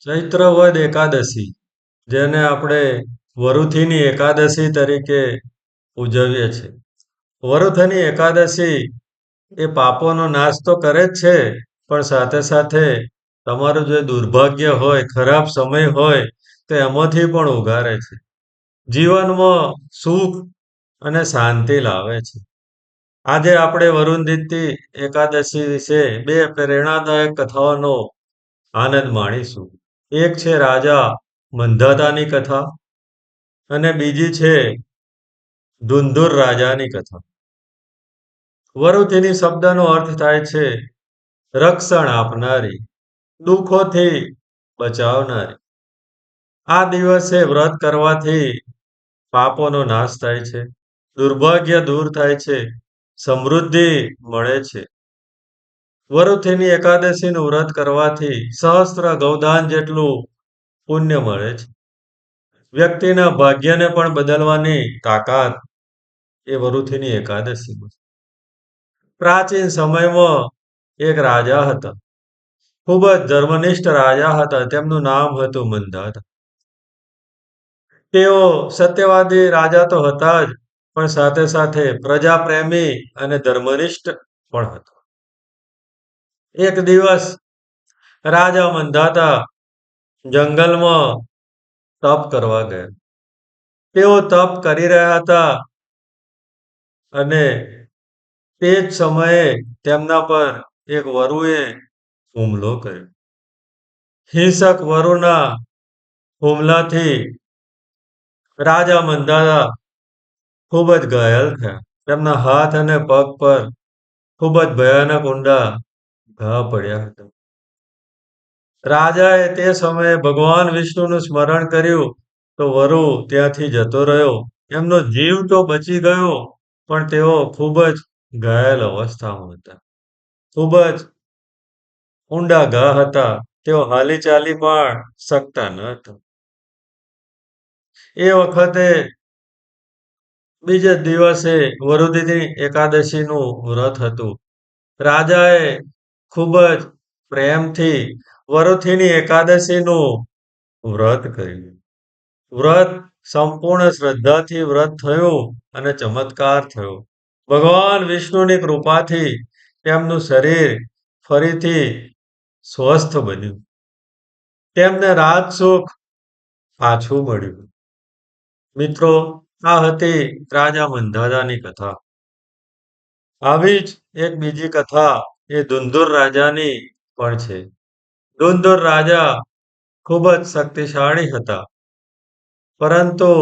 ચૈત્ર વદ એકાદશી જેને આપણે વરુથીની એકાદશી તરીકે ઉજવીએ છીએ. વરુથની એકાદશી એ પાપોનો નાશ તો કરે જ છે, પણ સાથે સાથે તમારું જે દુર્ભાગ્ય હોય, ખરાબ સમય હોય, તો એમાંથી પણ ઉગારે છે. જીવનમાં સુખ અને શાંતિ લાવે છે. આજે આપણે વરુણદિતી એકાદશી વિશે બે પ્રેરણાદાયક કથાઓનો આનંદ માણીશું. એક છે રાજા મંધાતાની કથા અને બીજી છે ધુંધુર રાજાની કથા. વરુથીની શબ્દનો અર્થ થાય છે રક્ષણ આપનારી, દુઃખોથી બચાવનારી. આ દિવસે વ્રત કરવાથી પાપોનો નાશ થાય છે, દુર્ભાગ્ય દૂર થાય છે, સમૃદ્ધિ મળે છે. વરુથીની એકાદશીનું વ્રત કરવાથી સહસ્ત્ર ગૌદાન જેટલું પુણ્ય મળે છે. વ્યક્તિના ભાગ્યને પણ બદલવાની તાકાત એ વરુથીની એકાદશીમાં છે. પ્રાચીન સમયમાં એક રાજા હતા. ખૂબ જ ધર્મનિષ્ઠ રાજા હતા. તેમનું નામ હતું મંધાતા. તેઓ સત્યવાદી રાજા તો હતા જ, પણ સાથે સાથે પ્રજાપ્રેમી અને ધર્મનિષ્ઠ પણ હતા. એક દિવસ રાજા મંધાતા જંગલમાં તપ કરવા ગયા. તેઓ તપ કરી રહ્યા હતા અને તે જ સમયે તેમના પર એક વરુએ હુમલો કર્યો. હિંસક વરુના હુમલાથી રાજા મંધાતા ખૂબ જ ઘાયલ થયા. તેમના હાથ અને પગ પર ખૂબ જ ભયાનક ઊંડા ઘા પડ્યા હતા. રાજાએ તે સમયે ભગવાન વિષ્ણુનું સ્મરણ કર્યું તો વરુ ત્યાંથી જતો રહ્યો. એમનો જીવ તો બચી ગયો, પણ તેઓ ખૂબ જ ઘાયલ અવસ્થામાં હતા. ખૂબ જ ઊંડા ઘા હતા. તેઓ હાલી ચાલી પણ શકતા ન હતા. એ વખતે બીજે દિવસે વરુદિની એકાદશીનું વ્રત હતું. રાજાએ ખૂબ જ પ્રેમથી વરુથીની એકાદશીનું વ્રત કર્યું. વ્રત સંપૂર્ણ શ્રદ્ધાથી વ્રત થયું અને ચમત્કાર થયો. ભગવાન વિષ્ણુની કૃપાથી તેમનું શરીર ફરીથી સ્વસ્થ બન્યું. તેમને રાજસુખ પાછું મળ્યું. મિત્રો, આ હતી રાજા મંધાતાની કથા. આવી જ એક બીજી કથા એ ધુંધુર રાજાની પણ છે. ધુંધુર રાજા ખૂબ જ શક્તિશાળી હતા, પરંતુ